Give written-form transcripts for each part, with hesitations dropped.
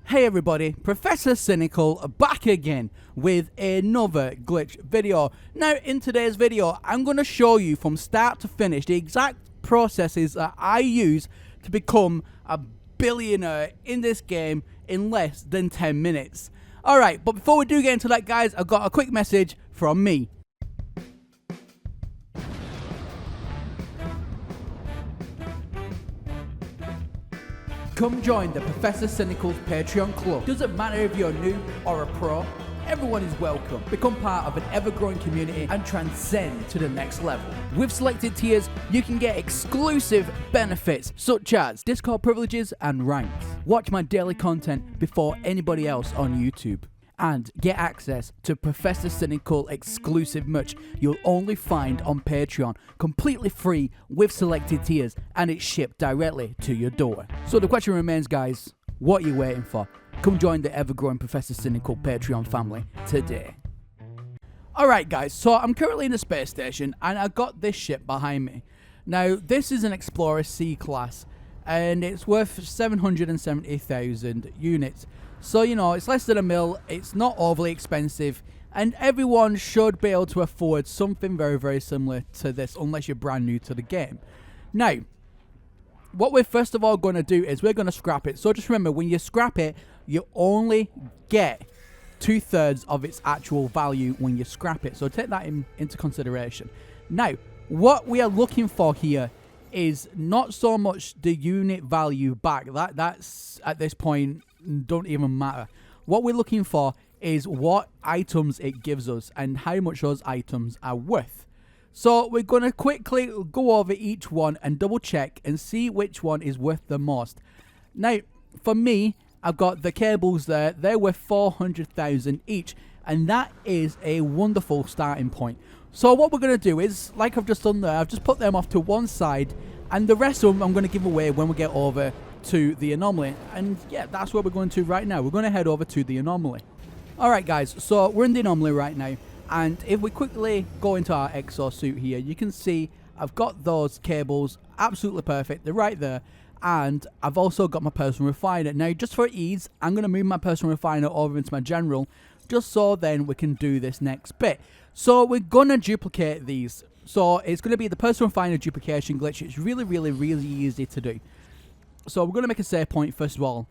Hey everybody, Professor Cynical back again with another glitch video. Now in today's video, I'm going to show you from start to finish the exact processes that I use to become a billionaire in this game in less than 10 minutes. Alright, but before we do get into that guys, I've got a quick message from me. Come join the Professor Cynical's Patreon club. Doesn't matter if you're new or a pro, everyone is welcome. Become part of an ever-growing community and transcend to the next level. With selected tiers, you can get exclusive benefits such as Discord privileges and ranks. Watch my daily content before anybody else on YouTube. And get access to Professor Cynical exclusive merch you'll only find on Patreon, completely free with selected tiers, and it's shipped directly to your door. So the question remains, guys, what are you waiting for? Come join the ever-growing Professor Cynical Patreon family today. Alright guys, so I'm currently in the space station and I got this ship behind me. Now this is an Explorer C class and it's worth 770,000 units. So, you know, it's less than a mil, it's not overly expensive, and everyone should be able to afford something very, very similar to this, unless you're brand new to the game. Now, what we're first of all going to do is we're going to scrap it. So just remember, when you scrap it, you only get 2/3 of its actual value when you scrap it. So take that into consideration. Now, what we are looking for here is not so much the unit value back. That's at this point don't even matter. What we're looking for is what items it gives us and how much those items are worth. So we're going to quickly go over each one and double check and see which one is worth the most. Now, for me, I've got the cables there. They're worth 400,000 each, and that is a wonderful starting point. So what we're going to do is, like I've just done there, I've just put them off to one side, and the rest of them I'm going to give away when we get over to the anomaly. And yeah, that's what we're going to right now. We're going to head over to the anomaly. Alright guys, so we're in the anomaly right now, and if we quickly go into our exosuit here, you can see I've got those cables absolutely perfect. They're right there, and I've also got my personal refiner. Now just for ease, I'm going to move my personal refiner over into my general, just so then we can do this next bit. So we're going to duplicate these. So it's going to be the personal refiner duplication glitch. It's really easy to do. So we're going to make a save point first of all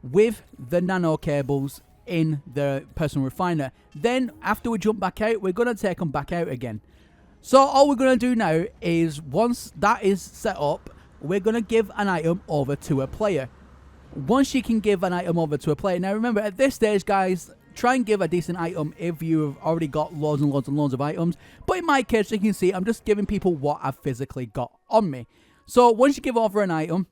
with the nano cables in the personal refiner. Then after we jump back out, we're going to take them back out again. So all we're going to do now is once that is set up, we're going to give an item over to a player. Once you can give an item over to a player. Now remember, at this stage guys, try and give a decent item if you've already got loads of items. But in my case, you can see I'm just giving people what I've physically got on me. So once you give over an item,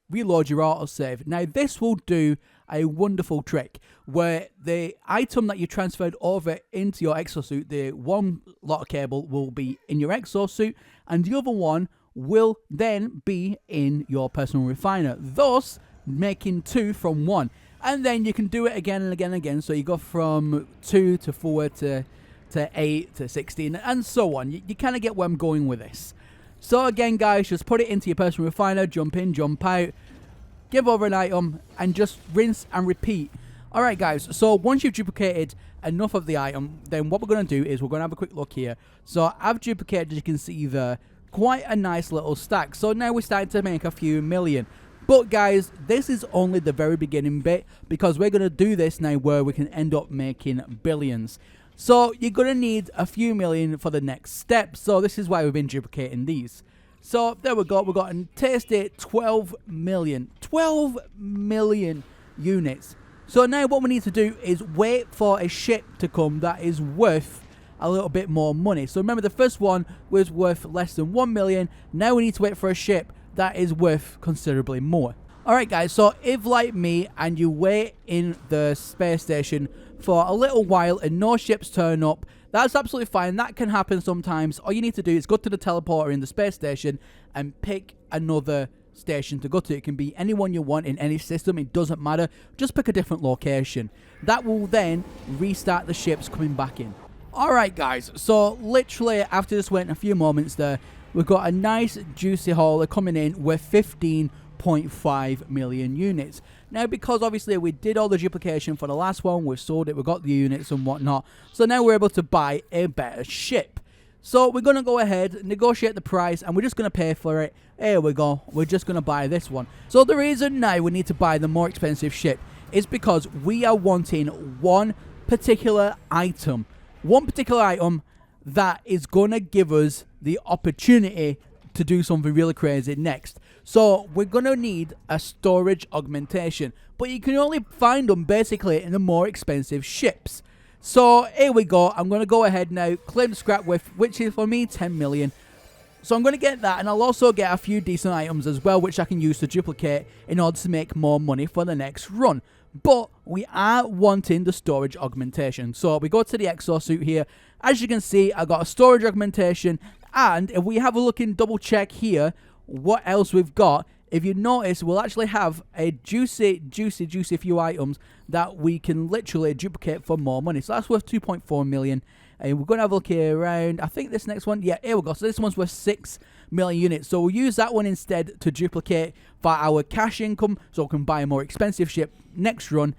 reload your autosave. Now this will do a wonderful trick where the item that you transferred over into your exosuit, the one lot of cable will be in your exosuit and the other one will then be in your personal refiner, thus making 2 from 1. And then you can do it again and again and again. So you go from 2 to 4 to 8 to 16 and so on. You kind of get where I'm going with this. So again guys, just put it into your personal refiner, jump in, jump out, give over an item, and just rinse and repeat. Alright guys, so once you've duplicated enough of the item, then what we're going to do is we're going to have a quick look here. So I've duplicated, as you can see there, quite a nice little stack. So now we're starting to make a few million. But guys, this is only the very beginning bit, because we're going to do this now where we can end up making billions. So you're going to need a few million for the next step. So this is why we've been duplicating these. So there we go. We've got a tasty 12 million. 12 million units. So now what we need to do is wait for a ship to come that is worth a little bit more money. So remember, the first one was worth less than 1 million. Now we need to wait for a ship that is worth considerably more. Alright guys, so if like me and you wait in the space station for a little while and no ships turn up, that's absolutely fine. That can happen sometimes. All you need to do is go to the teleporter in the space station and pick another station to go to. It can be anyone you want in any system. It doesn't matter. Just pick a different location. That will then restart the ships coming back in. Alright guys, so literally after just waiting a few moments there, we've got a nice juicy hauler coming in with 15.5 million units. Now, because obviously we did all the duplication for the last one, we sold it, we got the units and whatnot. So now we're able to buy a better ship. So we're going to go ahead, negotiate the price, and we're just going to pay for it. Here we go. We're just going to buy this one. So the reason now we need to buy the more expensive ship is because we are wanting one particular item. One particular item that is going to give us the opportunity to do something really crazy next. So we're going to need a storage augmentation. But you can only find them basically in the more expensive ships. So here we go. I'm going to go ahead now, claim the scrap with, which is for me 10 million. So I'm going to get that, and I'll also get a few decent items as well, which I can use to duplicate in order to make more money for the next run. But we are wanting the storage augmentation. So we go to the exosuit here. As you can see, I got a storage augmentation. And if we have a look and double check here, what else we've got, if you notice, we'll actually have a juicy few items that we can literally duplicate for more money. So that's worth 2.4 million. And we're going to have a look here around, I think this next one, yeah, here we go. So this one's worth 6 million units. So we'll use that one instead to duplicate for our cash income, so we can buy a more expensive ship next run,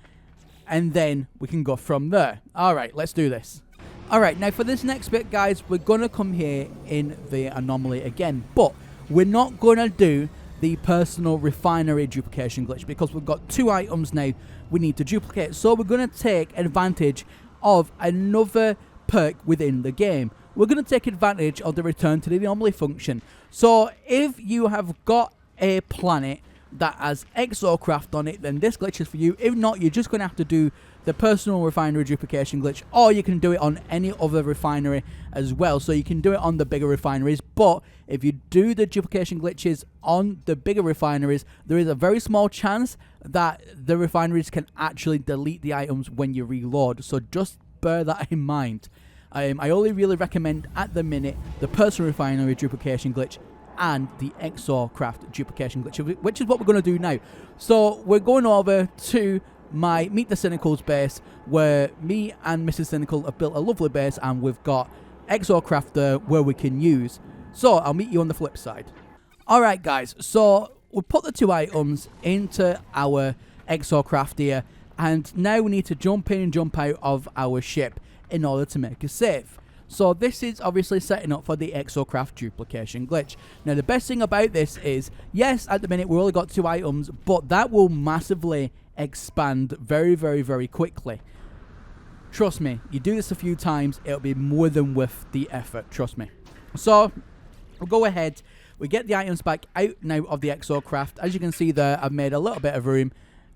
and then we can go from there. All right, let's do this. All right, now for this next bit, guys, we're going to come here in the anomaly again, but we're not going to do the personal refinery duplication glitch because we've got 2 items now we need to duplicate. So we're going to take advantage of another perk within the game. We're going to take advantage of the return to the anomaly function. So if you have got a planet that has Exocraft on it, then this glitch is for you. If not, you're just going to have to do the personal refinery duplication glitch, or you can do it on any other refinery as well. So you can do it on the bigger refineries, but if you do the duplication glitches on the bigger refineries, there is a very small chance that the refineries can actually delete the items when you reload. So just bear that in mind. I only really recommend at the minute the personal refinery duplication glitch and the Exocraft duplication glitch, which is what we're going to do now. So we're going over to my Meet the Cynicals base, where me and Mrs. Cynical have built a lovely base, and we've got Exocraft there where we can use. So I'll meet you on the flip side. Alright guys, so we put the 2 items into our Exocraft here, and now we need to jump in and jump out of our ship in order to make a save. So this is obviously setting up for the Exocraft duplication glitch. Now the best thing about this is, yes, at the minute we've only got 2 items, but that will massively expand very quickly. Trust me, you do this a few times, it'll be more than worth the effort, trust me. So we'll go ahead, we get the items back out now of the Exocraft. As you can see there, I've made a little bit of room.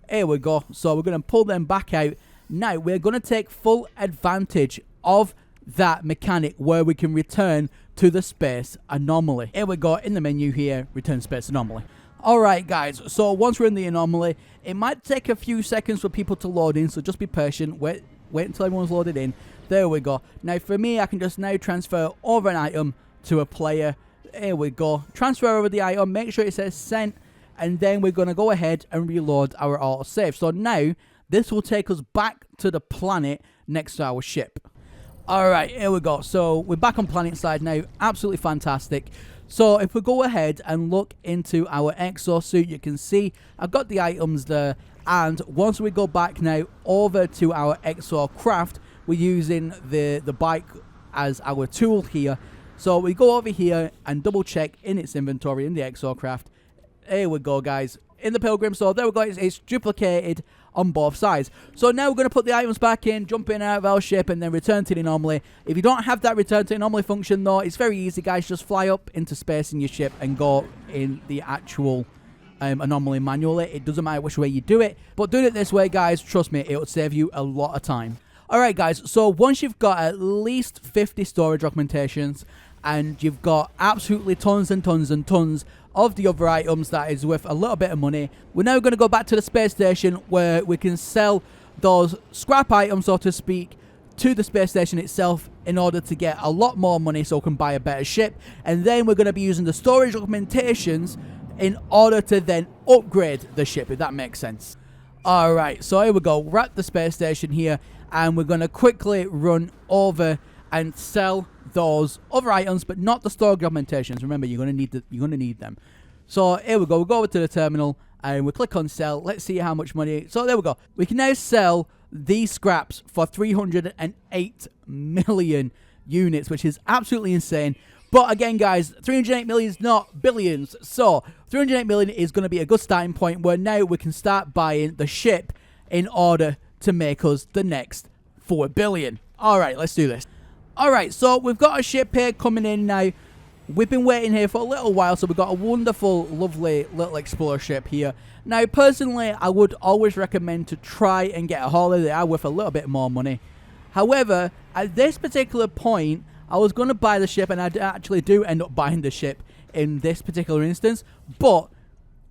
Here we go. So we're going to pull them back out. Now we're going to take full advantage of that mechanic where we can return to the space anomaly. Here we go, in the menu here, return space anomaly. Alright guys, so once we're in the anomaly, it might take a few seconds for people to load in, so just be patient, wait until everyone's loaded in. There we go. Now for me, I can just now transfer over an item to a player. Here we go, transfer over the item, make sure it says sent, and then we're going to go ahead and reload our autosave. So now, this will take us back to the planet next to our ship. Alright, here we go. So we're back on planet side now. Absolutely fantastic. So if we go ahead and look into our exosuit, you can see I've got the items there. And once we go back now over to our Exocraft, we're using the bike as our tool here. So we go over here and double check in its inventory in the Exocraft. Here we go, guys. In the Pilgrim, so there we go, it's duplicated on both sides. So now we're going to put the items back in, jump in and out of our ship, and then return to the anomaly. If you don't have that return to the anomaly function though, it's very easy, guys. Just fly up into space in your ship and go in the actual anomaly manually. It doesn't matter which way you do it, but doing it this way, guys, trust me, it will save you a lot of time. Alright guys, so once you've got at least 50 storage augmentations, and you've got absolutely tons and tons and tons of the other items that is worth a little bit of money, we're now going to go back to the space station where we can sell those scrap items, so to speak, to the space station itself in order to get a lot more money so we can buy a better ship. And then we're going to be using the storage augmentations in order to then upgrade the ship, if that makes sense. Alright, so here we go. We're at the space station here, and we're going to quickly run over and sell those other items, but not the storage augmentations. Remember, you're going to need them. So here we go. We'll go over to the terminal, and we click on sell. Let's see how much money. So there we go. We can now sell these scraps for 308 million units, which is absolutely insane. But again, guys, 308 million is not billions. So 308 million is going to be a good starting point where now we can start buying the ship in order to make us the next 4 billion. All right, let's do this. All right, so we've got a ship here coming in now. We've been waiting here for a little while, so we've got a wonderful, lovely little explorer ship here. Now, personally, I would always recommend to try and get a hauler. They are worth a little bit more money. However, at this particular point, I was going to buy the ship, and I actually do end up buying the ship in this particular instance. But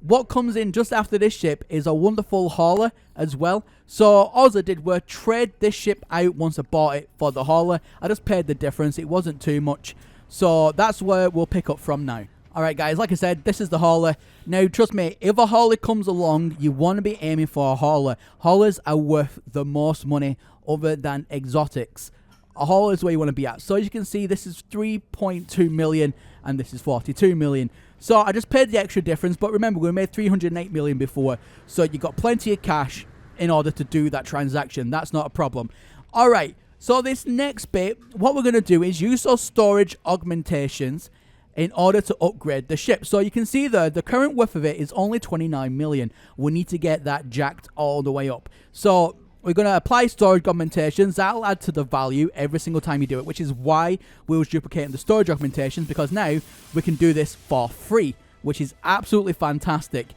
what comes in just after this ship is a wonderful hauler as well. So all I did was trade this ship out once I bought it for the hauler. I just paid the difference. It wasn't too much. So that's where we'll pick up from now. Alright guys, like I said, this is the hauler. Now trust me, if a hauler comes along, you want to be aiming for a hauler. Haulers are worth the most money other than exotics. A hauler is where you want to be at. So as you can see, this is 3.2 million and this is 42 million. So I just paid the extra difference, but remember we made 308 million before. So you got plenty of cash in order to do that transaction. That's not a problem. Alright, so this next bit, what we're going to do is use those storage augmentations in order to upgrade the ship. So you can see there, the current worth of it is only 29 million. We need to get that jacked all the way up. So we're going to apply storage augmentations. That'll add to the value every single time you do it, which is why we was duplicating the storage augmentations, because now we can do this for free, which is absolutely fantastic.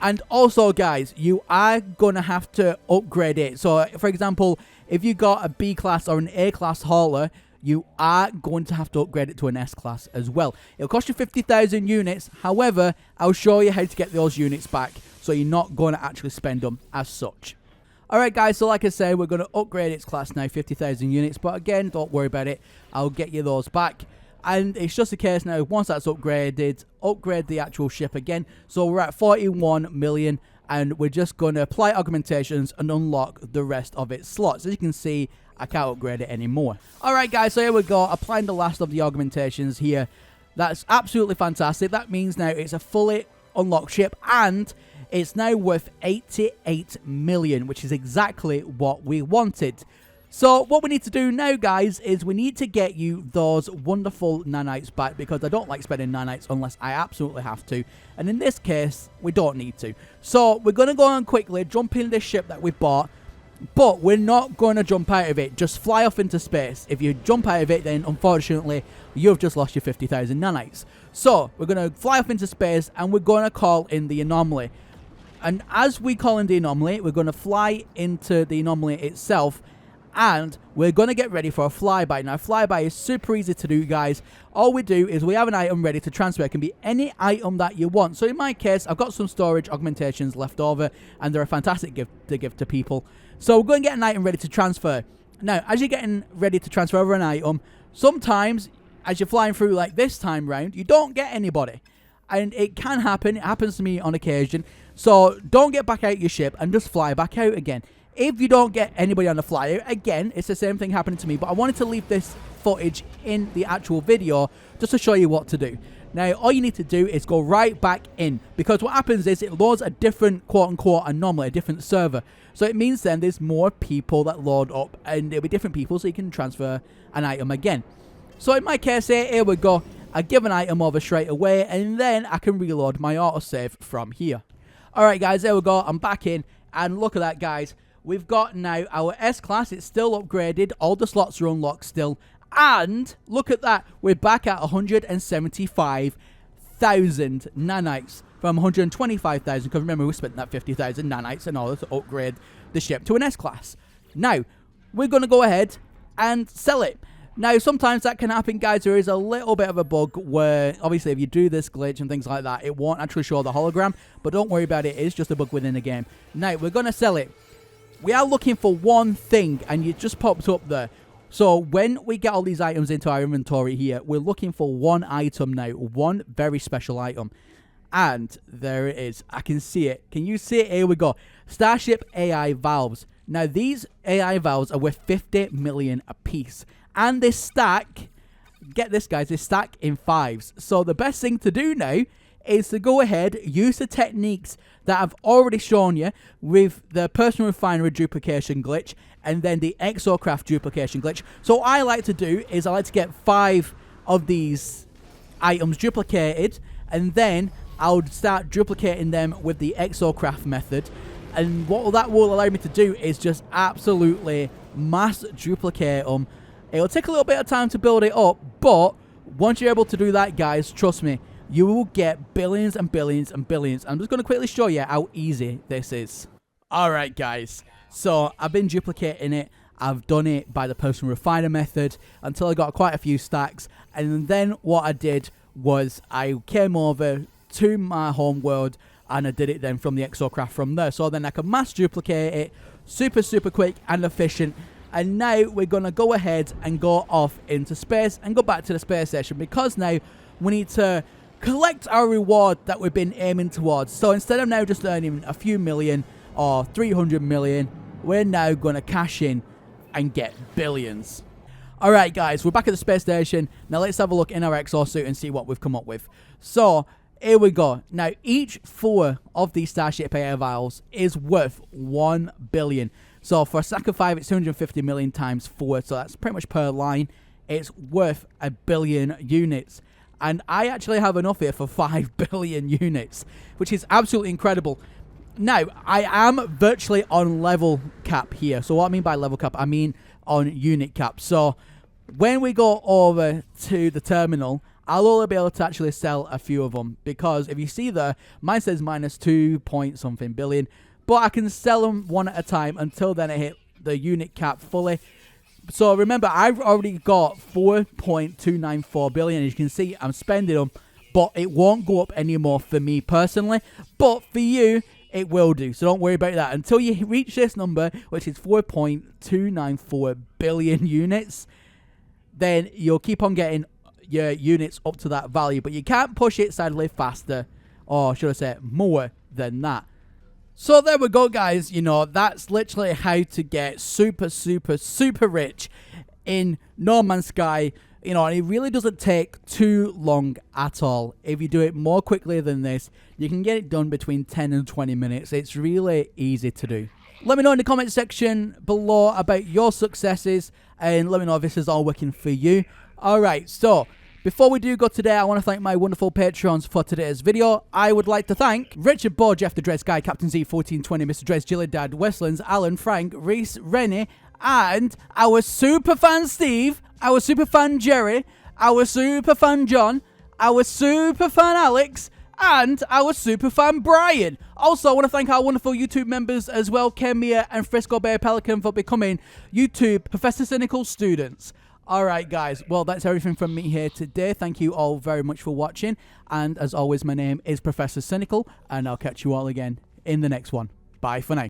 And also, guys, you are going to have to upgrade it. So, for example, if you got a B class or an A class hauler, you are going to have to upgrade it to an S class as well. It'll cost you 50,000 units. However, I'll show you how to get those units back, so you're not going to actually spend them as such. Alright guys, so like I said, we're going to upgrade its class now, 50,000 units. But again, don't worry about it. I'll get you those back. And it's just a case now, once that's upgraded, upgrade the actual ship again. So we're at 41 million. And we're just going to apply augmentations and unlock the rest of its slots. As you can see, I can't upgrade it anymore. Alright guys, so here we go. Applying the last of the augmentations here. That's absolutely fantastic. That means now it's a fully unlocked ship. And it's now worth 88 million, which is exactly what we wanted. So what we need to do now, guys, is we need to get you those wonderful nanites back, because I don't like spending nanites unless I absolutely have to. And in this case, we don't need to. So we're going to go on quickly, jump in this ship that we bought, but we're not going to jump out of it. Just fly off into space. If you jump out of it, then unfortunately, you've just lost your 50,000 nanites. So we're going to fly off into space, and we're going to call in the anomaly. And as we call in the anomaly, we're going to fly into the anomaly itself, and we're going to get ready for a flyby. Now, flyby is super easy to do, guys. All we do is we have an item ready to transfer. It can be any item that you want. So in my case, I've got some storage augmentations left over, and they're a fantastic gift to give to people. So we're going to get an item ready to transfer. Now, as you're getting ready to transfer over an item, sometimes as you're flying through like this time round, you don't get anybody. And it can happen. It happens to me on occasion. So don't get back out your ship and just fly back out again. If you don't get anybody on the flyout, again, it's the same thing happening to me. But I wanted to leave this footage in the actual video just to show you what to do. Now, all you need to do is go right back in. Because what happens is it loads a different quote-unquote anomaly, a different server. So it means then there's more people that load up. And it'll be different people, so you can transfer an item again. So in my case here we go. I give an item over straight away, and then I can reload my autosave from here. Alright guys, there we go. I'm back in. And look at that, guys. We've got now our S-Class. It's still upgraded. All the slots are unlocked still. And look at that. We're back at 175,000 nanites from 125,000. Because remember, we spent that 50,000 nanites in order to upgrade the ship to an S-Class. Now, we're going to go ahead and sell it. Now, sometimes that can happen, guys. There is a little bit of a bug where, obviously, if you do this glitch and things like that, it won't actually show the hologram. But don't worry about it. It's just a bug within the game. Now, we're going to sell it. We are looking for one thing, and it just popped up there. So when we get all these items into our inventory here, we're looking for one item now, one very special item. And there it is. I can see it. Can you see it? Here we go. Starship AI valves. Now, these AI valves are worth 50 million a piece. And they stack, get this, guys, they stack in 5s. So the best thing to do now is to go ahead, use the techniques that I've already shown you with the Personal Refinery duplication glitch and then the Exocraft duplication glitch. So what I like to do is I like to get 5 of these items duplicated, and then I'll start duplicating them with the Exocraft method. And what that will allow me to do is just absolutely mass duplicate them. It'll take a little bit of time to build it up, but once you're able to do that, guys, trust me, you will get billions and billions and billions. I'm just going to quickly show you how easy this is. Alright, guys, so I've been duplicating it. I've done it by the Personal Refiner method until I got quite a few stacks, and then what I did was I came over to my home world and I did it then from the Exocraft from there. So then I can mass duplicate it super quick and efficient. And now we're going to go ahead and go off into space and go back to the space station, because now we need to collect our reward that we've been aiming towards. So instead of now just earning a few million or 300 million, we're now going to cash in and get billions. Alright, guys, we're back at the space station. Now let's have a look in our exosuit and see what we've come up with. So here we go. Now, each 4 of these Starship AA vials is worth 1 billion. So for a stack of 5, it's 250 million times 4. So that's pretty much per line. It's worth 1 billion units. And I actually have enough here for 5 billion units, which is absolutely incredible. Now, I am virtually on level cap here. So what I mean by level cap, I mean on unit cap. So when we go over to the terminal, I'll only be able to actually sell a few of them, because if you see there, mine says minus 2 point something billion, but I can sell them one at a time until then I hit the unit cap fully. So remember, I've already got 4.294 billion. As you can see, I'm spending them, but it won't go up anymore for me personally, but for you, it will do. So don't worry about that until you reach this number, which is 4.294 billion units. Then you'll keep on getting your units up to that value, but you can't push it sadly faster, or should I say more than that. So there we go, guys. You know, that's literally how to get super rich in No Man's Sky. You know, and it really doesn't take too long at all. If you do it more quickly than this, you can get it done between 10 and 20 minutes. It's really easy to do. Let me know in the comment section below about your successes, and let me know if this is all working for you. Alright, so before we do go today, I want to thank my wonderful patrons for today's video. I would like to thank Richard Bo, Jeff the Dread Sky, Captain Z1420, Mr. Drez, Gillidad, Westlands, Alan, Frank, Reese, Rennie, and our superfan Steve, our superfan Jerry, our superfan John, our superfan Alex, and our superfan Brian. Also, I want to thank our wonderful YouTube members as well, Kemia and Frisco Bay Pelican, for becoming YouTube Professor Cynical students. Alright, guys, well, that's everything from me here today. Thank you all very much for watching, and as always, my name is Professor Cynical, and I'll catch you all again in the next one. Bye for now.